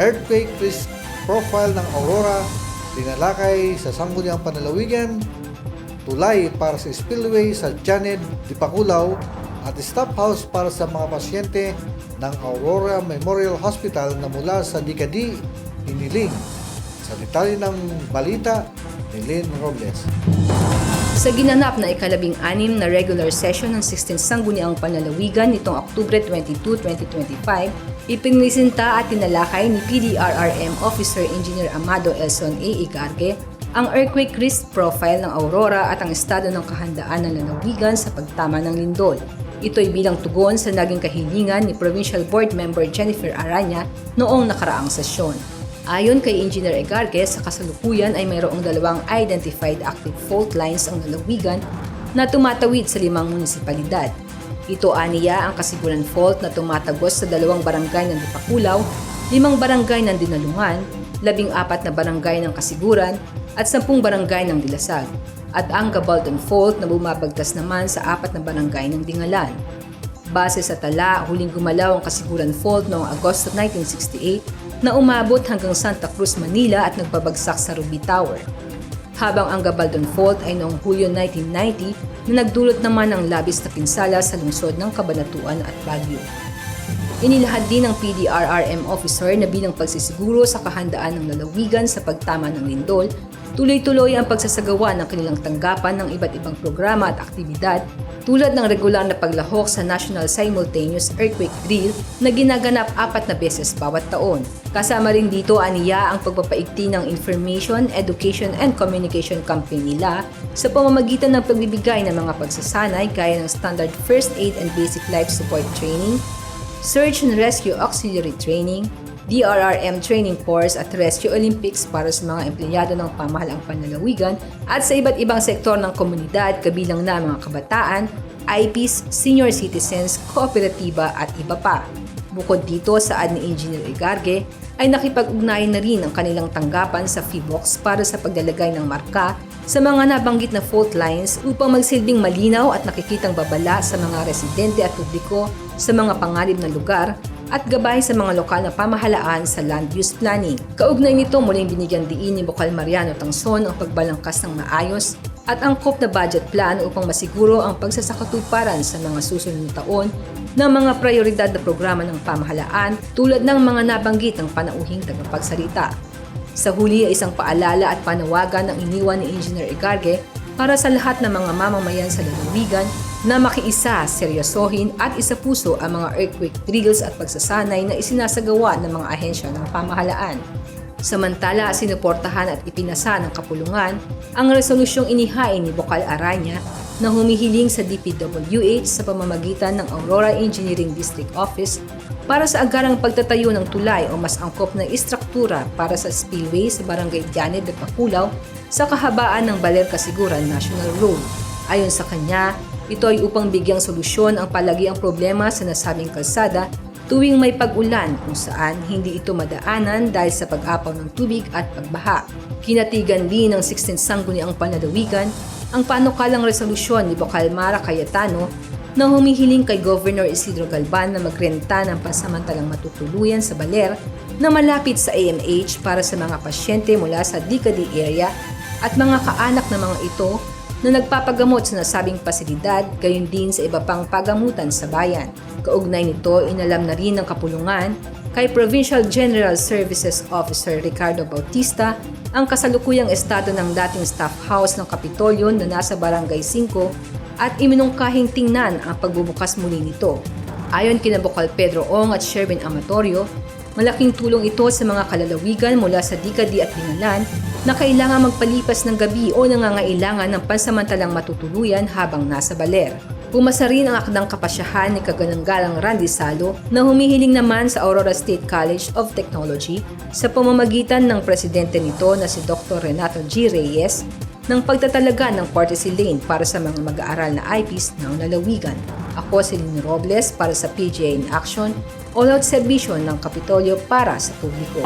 Earthquake risk profile ng Aurora, tinalakay sa Sangguniang Panlalawigan, tulay para sa spillway sa Janet, Dipakulaw at stop house para sa mga pasyente ng Aurora Memorial Hospital na mula sa Dikadi, Hiniling. Sa detalye ng balita ni Lynn Robles. Sa ginanap na ika-16 na regular session ng 16th Sangguniang Panlalawigan nitong Oktubre 22, 2025, ipinisinta at tinalakay ni PDRRM Officer Engineer Amado Elson A. Igarge ang earthquake risk profile ng Aurora at ang estado ng kahandaan ng lalawigan sa pagtama ng lindol. Ito ay bilang tugon sa naging kahilingan ni Provincial Board Member Jennifer Aranya noong nakaraang sesyon. Ayon kay Engineer Igarge, sa kasalukuyan ay mayroong 2 identified active fault lines ang lalawigan na tumatawid sa 5 munisipalidad. Ito aniya ang Kasiguran Fault na tumatagos sa 2 barangay ng Dipakulaw, 5 barangay ng Dinalungan, 14 na barangay ng Kasiguran at 10 barangay ng Dilasag, at ang Gabaldon Fault na bumabagtas naman sa 4 na barangay ng Dingalan. Base sa tala, huling gumalaw ang Kasiguran Fault noong Agosto 1968 na umabot hanggang Santa Cruz, Manila at nagpabagsak sa Ruby Tower. Habang ang Gabaldon Fault ay noong Hulyo 1990 na nagdulot naman ng labis na pinsala sa lungsod ng Cabanatuan at Baguio. Inilahad din ng PDRRM officer na bilang pagsisiguro sa kahandaan ng lalawigan sa pagtama ng lindol, tuloy-tuloy ang pagsasagawa ng kanilang tanggapan ng iba't ibang programa at aktibidad tulad ng regular na paglahok sa National Simultaneous Earthquake Drill na ginaganap 4 na beses bawat taon. Kasama rin dito aniya ang pagpapaigti ng Information, Education and Communication campaign nila sa pamamagitan ng pagbibigay ng mga pagsasanay gaya ng Standard First Aid and Basic Life Support Training, Search and Rescue Auxiliary Training, DRRM Training Course at Rescue Olympics para sa mga empleyado ng pamahalaang panlalawigan at sa iba't ibang sektor ng komunidad kabilang na mga kabataan, IPs, senior citizens, kooperatiba at iba pa. Bukod dito, saad ni Engineer Igarge, ay nakipag-ugnayan na rin ang kanilang tanggapan sa PHIVOLCS para sa paglalagay ng marka sa mga nabanggit na fault lines upang magsilbing malinaw at nakikitang babala sa mga residente at publiko sa mga panganib na lugar at gabay sa mga lokal na pamahalaan sa land use planning. Kaugnay nito, muling binigyan diin ni Bokal Mariano Tangson ang pagbalangkas ng maayos at angkop na budget plan upang masiguro ang pagsasakatuparan sa mga susunod na taon ng mga prioridad na programa ng pamahalaan tulad ng mga nabanggit ng panauhing tagapagsalita. Sa huli ay isang paalala at panawagan ng iniwan ni Engineer Igarge para sa lahat ng mga mamamayan sa lalawigan na makiisa, seryosohin at isapuso ang mga earthquake drills at pagsasanay na isinasagawa ng mga ahensya ng pamahalaan. Samantala, sinuportahan at ipinasa ng kapulungan ang resolusyong inihain ni Bokal Aranya na humihiling sa DPWH sa pamamagitan ng Aurora Engineering District Office para sa agarang pagtatayo ng tulay o mas angkop na istruktura para sa spillway sa Barangay Janet de Paculaw sa kahabaan ng Baler Kasiguran National Road. Ayon sa kanya, ito ay upang bigyang solusyon ang palagiang problema sa nasabing kalsada tuwing may pag-ulan kung saan hindi ito madaanan dahil sa pag-apaw ng tubig at pagbaha. Kinatigan din ng 16th Sangguniang Panlalawigan ang panukalang resolusyon ni Bokal Mara Cayetano na humihiling kay Governor Isidro Galban na magrenta ng pansamantalang matutuluyan sa Baler na malapit sa AMH para sa mga pasyente mula sa Dikadi area at mga kaanak ng mga ito na nagpapagamot sa nasabing pasilidad, gayon din sa iba pang pagamutan sa bayan. Kaugnay nito, inalam na rin ng kapulungan kay Provincial General Services Officer Ricardo Bautista ang kasalukuyang estado ng dating staff house ng Kapitolyo na nasa Barangay 5 at iminungkahing tingnan ang pagbubukas muli nito. Ayon kina Bokal Pedro Ong at Sherwin Amatorio, malaking tulong ito sa mga kalalawigan mula sa Dikadi at Dingalan na kailangan magpalipas ng gabi o nangangailangan ng pansamantalang matutuluyan habang nasa Baler. Pumasa rin ang akdang kapasyahan ni kagananggalang Randy Salo na humihiling naman sa Aurora State College of Technology sa pamamagitan ng presidente nito na si Dr. Renato G. Reyes ng pagtatalaga ng courtesy lane para sa mga mag-aaral na IPs ng lalawigan. Ako si Lynn Robles para sa PGA in Action, all-out serbisyo ng Kapitolyo para sa publiko.